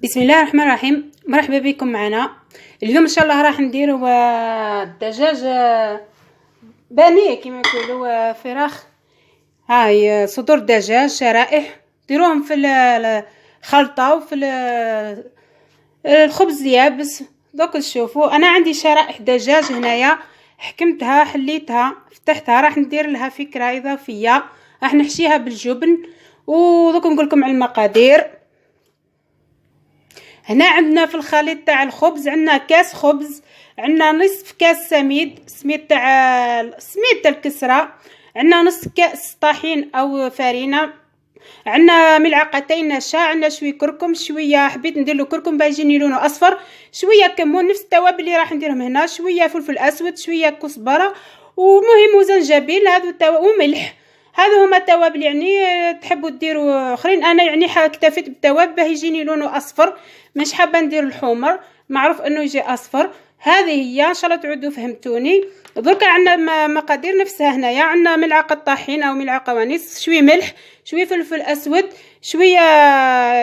بسم الله الرحمن الرحيم. مرحبا بكم معنا. اليوم ان شاء الله راح نديروا الدجاج بانيه كما يقولوا فراخ. هاي صدور دجاج شرائح ديروهم في الخلطه وفي الخبز يابس. دوك تشوفوا انا عندي شرائح دجاج هنايا، حكمتها حليتها فتحتها، راح ندير لها فكره اضافيه، راح نحشيها بالجبن. ودوك نقول لكم على المقادير. هنا عندنا في الخليط تاع الخبز عندنا كاس خبز، عندنا نصف كاس سميد تاع الكسرة، عندنا نص كاس طحين او فرينه، عندنا ملعقتين نشا، عندنا شويه كركم، شويه حبيت ندير له كركم باش يجيني لونه اصفر، شويه كمون نفس التوابل اللي راح نديرهم هنا، شويه فلفل اسود، شويه كزبره ومهم وزنجبيل هذو وملح. هذو هما التوابل، يعني تحبوا ديروا اخرين، انا يعني اكتفيت بالتوابل باه يجيني لونه اصفر، مش حابه ندير الحمر، معروف انه يجي اصفر. هذه هي ان شاء الله تعودوا فهمتوني. درك عندنا مقادير نفسها هنايا، عندنا ملعقه طحين او ملعقه ونص، شويه ملح، شويه فلفل اسود، شويه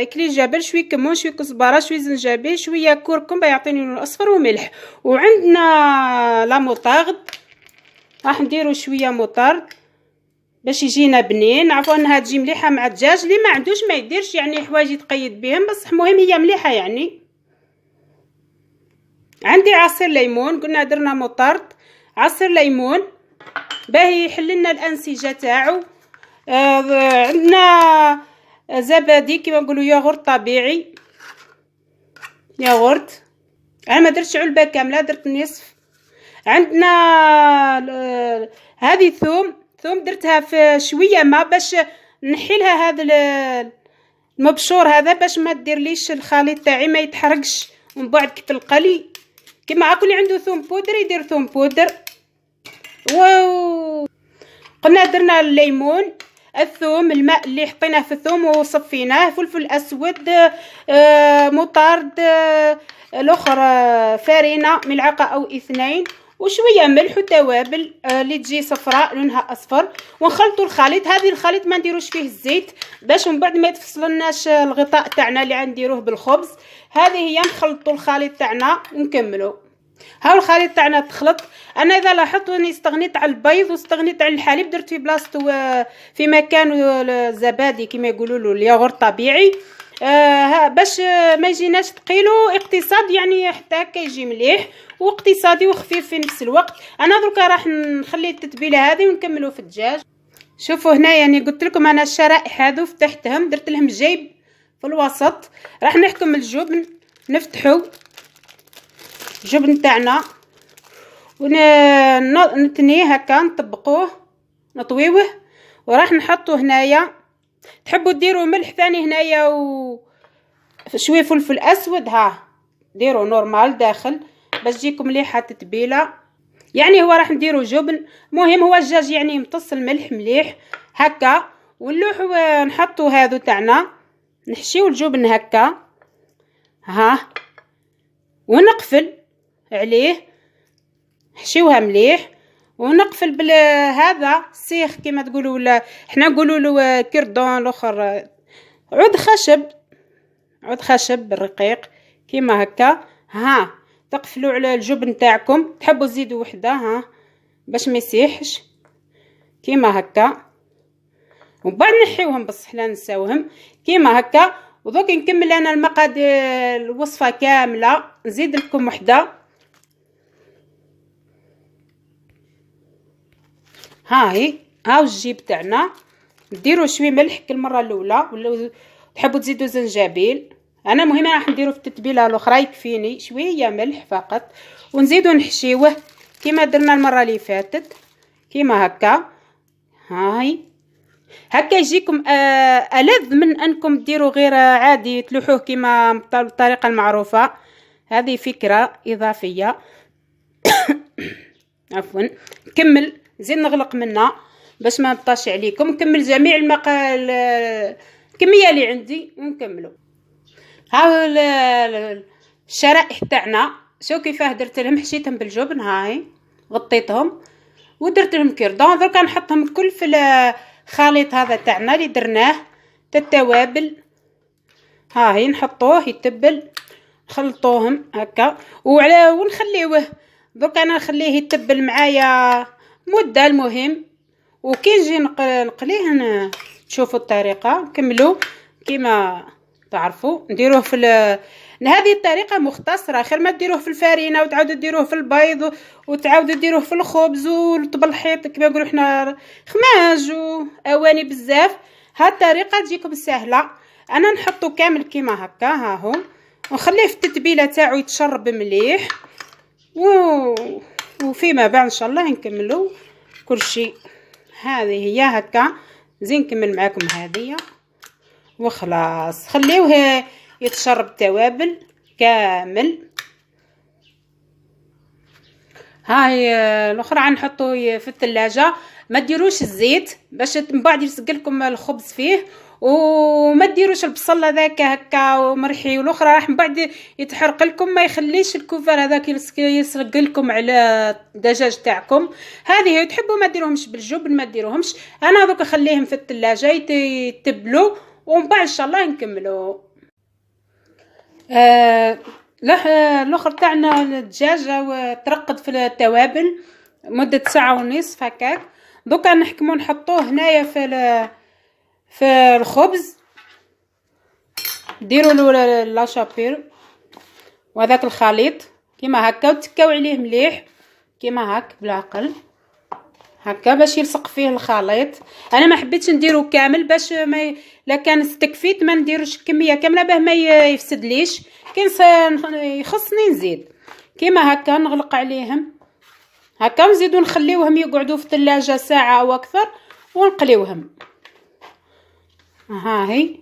اكليل جبل، شويه كمون، شويه كزبره، شويه زنجبيل، شويه كركم بيعطيني لون اصفر، وملح. وعندنا لا موطارد، راح نديروا شويه موطارد باش يجينا بنين. عفوا انها تجي مليحه مع الدجاج، اللي ما عندوش ما يديرش، يعني حوايج يتقيد بهم، بس المهم هي مليحه يعني. عندي عصير ليمون، قلنا درنا مطرد عصير ليمون باه يحل لنا الانسجه تاعو. عندنا زبادي كيما نقولوا ياغورت طبيعي، ياغورت انا ما درتش علبه كامله، درت نصف. عندنا هذه ثوم درتها في شويه ما باش نحي لها هذا المبشور هذا، باش ما ديرليش الخليط تاعي ما يتحرقش ومن بعد كيف القلي. كما اللي عنده ثوم بودر يدير ثوم بودر. قلنا درنا الليمون، الثوم، الماء اللي حطيناه في الثوم وصفيناه، فلفل اسود، مطارد، الاخر فرينه ملعقه او 2، وشويه ملح وتوابل اللي تجي صفراء لونها اصفر، ونخلطوا الخليط. هذه الخليط ما نديروش فيه الزيت باش من بعد ما يتفصلناش الغطاء تاعنا اللي غنديروه بالخبز. هذه هي نخلطوا الخليط تاعنا ونكملوا. هاو الخليط تاعنا تخلط. انا اذا لاحظت اني استغنيت على البيض واستغنيت على الحليب، درت في بلاصتو في مكان الزبادي كما يقولوا له الياغورت طبيعي، باش ما يجيناش ثقيل اقتصاد، يعني حتى هكا يجي مليح واقتصادي وخفيف في نفس الوقت. انا درك راح نخلي التتبيله هذه ونكملوا في الدجاج. شوفوا هنا يعني قلت لكم انا الشرائح هذو فتحتهم، درت لهم جيب في الوسط. راح نحكم الجبن، نفتحوا الجبن تاعنا ونتنيه هكا، نطبقوه نطويوه، وراح نحطو هنايا. تحبوا ديروا ملح ثاني هنايا وشويه فلفل اسود، ها ديروا نورمال داخل باش تجيكم مليحه التتبيله. يعني هو راح نديروا جبن، مهم هو الدجاج يعني يمتص الملح مليح هكا. ونلوحو نحطو هذو تاعنا، نحشيو الجبن هكا ها، ونقفل عليه، نحشيوها مليح ونقفل هذا سيخ كما تقولوا، ولا احنا نقولوا له كردون الاخر، عود خشب بالرقيق كيما هكا. ها تقفلوا على الجبن تاعكم، تحبوا تزيدوا وحده ها باش ما يسيحش كيما هكا، وبعد نحيوهم بصح لا نساوهم كيما هكا. ودوك نكمل انا المقادير الوصفه كامله، نزيد لكم وحده. هاهي هاو الجيب تاعنا، نديروا شويه ملح كالمره الاولى، ولا تحبوا تزيدوا زنجبيل. انا مهم راح نديروا في التتبيله الاخرى يكفيني شويه ملح فقط، ونزيدوا نحشيوه كما درنا المره اللي فاتت كيما هكا. هاي هكا يجيكم ألذ من انكم ديروا غير عادي تلوحوه كما بالطريقه المعروفه. هذه فكره اضافيه. عفوا نكمل، زين نغلق منها باش ما نطاش عليكم. نكمل جميع الكميه اللي عندي ونكملوا. هاو الشرائح تاعنا، شو كيفاه درت لهم، حشيتهم بالجبن، هاي غطيتهم ودرت لهم كردون. درك نحطهم كل في الخليط هذا تاعنا اللي درناه، التوابل ها هي نحطوه يتبل، نخلطوهم هكا ونخليوه. دوك انا نخليه يتبل معايا مده. المهم وكي نجي نقليه تشوفوا الطريقه. نكملوا كيما تعرفوا نديروه في هذه الطريقه مختصره، خير ما ديروه في الفرينه وتعاودوا ديروه في البيض وتعاودوا ديروه في الخبز والطبل الحيط كما نقولوا حنا خماج واواني بزاف. ها الطريقه تجيكم سهله. انا نحطو كامل كيما هكا، ها هو، ونخليه في التتبيله تاعو يتشرب مليح وفيما بعد ان شاء الله نكملوا كل شيء. هذه هي هكا زين نكمل معاكم هذه وخلاص. خليوه يتشرب توابل كامل. هاي الاخرى غنحطو في الثلاجه. ما ديروش الزيت باش من بعد يلصق لكم الخبز فيه، وما ديروش البصل هذاك هكا ومرحي، والاخرى راح من بعد يتحرق لكم. ما يخليش الكوفر هذاك يلصق لكم على الدجاج تاعكم. هذه تحبوا ما ديروهمش بالجبن ما ديروهمش. انا دوك نخليهم في الثلاجه يتبلوا ومن بعد ان شاء الله نكملوا. الاخر تاعنا الدجاجه وترقد في التوابل مده ساعه ونصف هكاك. دوكا نحكموا نحطوه هنايا في الخبز. ديروا له لاشابير وهذاك الخليط كيما هكا وتكاو عليه مليح كيما هك بالعقل هكا باش يلصق فيه الخليط. انا ما حبيتش نديرو كامل باش ما لا كان استكفيت ما نديروش كميه كامله باه ما يفسدليش. كاين يخصني نزيد كيما هكا نغلق عليهم هكا ونزيدو نخليوهم يقعدوا في الثلاجه ساعه او اكثر ونقليوهم. ها هي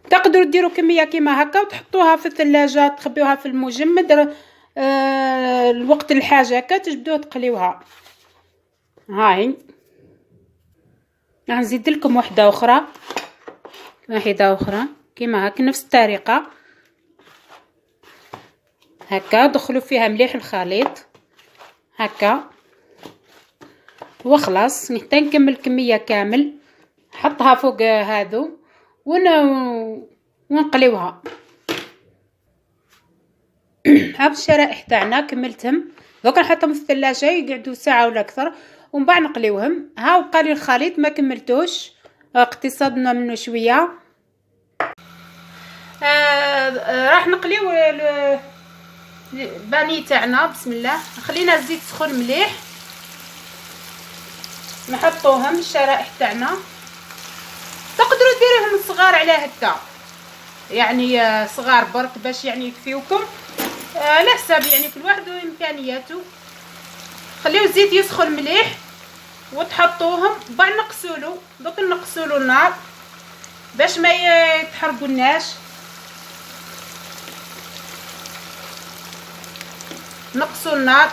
تقدروا ديروا كميه كيما هكا وتحطوها في الثلاجه تخبيوها في المجمد الوقت الحاجه هكا تجبدوها تقليوها. هاي راح نزيد لكم واحده اخرى كيما هكا نفس الطريقه هكا. دخلوا فيها مليح الخليط هكا وخلاص. حتى نكمل كميه كامل حطها فوق هادو ونقليوها. هاد الشرائح تاعنا كملتهم. دوك نحطهم في الثلاجه يقعدوا ساعه ولا اكثر ومن بعد نقليوهم. ها بقى لي الخليط ما كملتوش اقتصادنا منه شويه. راح نقليو الباني تاعنا. بسم الله. خلينا الزيت سخون مليح نحطوهم الشرائح تاعنا. تقدروا ديروهم صغار على هكا يعني صغار برك باش يعني يكفيوكم على حساب يعني كل واحد وامكانياته. خليو الزيت يسخن مليح وتحطوهم بعد نقسولو. دوك نقسولو النار باش ما يتحرقوناش. نقصوا النار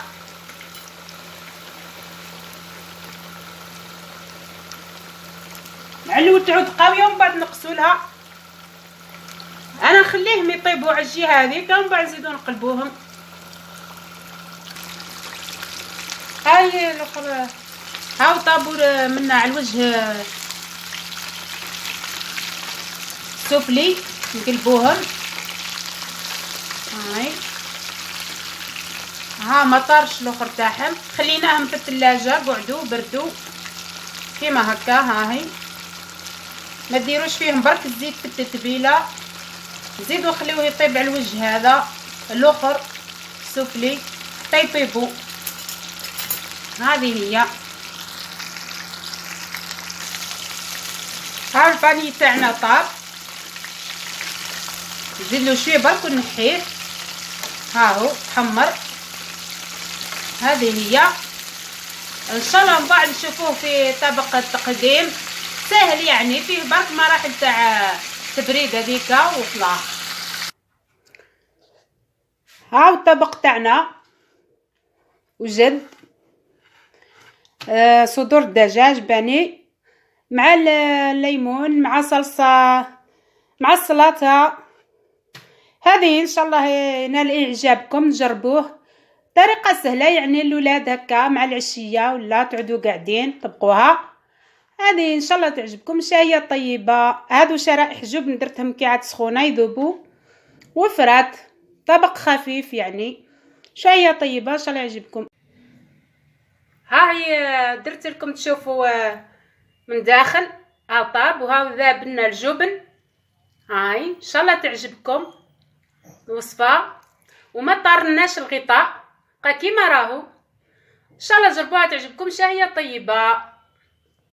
علو تعود قويه ومن بعد نقسولها. انا نخليهم يطيبوا على الجهه هذيك ومن بعد نزيدو نقلبوهم. هاي الاخرى هاو طابوا منا على الوجه سفلي نقلبوهم. هاي ها ما طارش الاخر تاعهم. خليناهم في الثلاجه قعدوا بردوا كيما هكا. ها هي ما ديروش فيهم برك الزيت في التتبيله. زيدوا خليوه يطيب على الوجه هذا الاخر سفلي حتى يطيبوا. هذه هي. ها الباني تاعنا طاب. نزيدلو شويه برك ونحيه. ها هو تحمر. هذه هي. ان شاء الله من بعد نشوفوه في طبق التقديم سهل يعني فيه برك مراحل تاع تبريد هذيك وخلاص. هاو الطبق تاعنا وجد صدور الدجاج باني مع الليمون مع صلصه مع السلطه. هذه ان شاء الله ينال اعجابكم. جربوه طريقه سهله يعني الاولاد هكا مع العشيه ولا تعودوا قاعدين طبقوها. هذه ان شاء الله تعجبكم. شاهيه طيبه. هادو شرائح جبن درتهم كي عاد سخونه يذوبوا، وفرات طبق خفيف يعني. شاهيه طيبه ان شاء الله يعجبكم. ها هي درت لكم تشوفوا من داخل ها طاب، وها ذاب لنا الجبن. هاي ان شاء الله تعجبكم الوصفه، وما طارناش الغطاء بقى كيما راهو. ان شاء الله جربوها تعجبكم. شاهيه طيبه.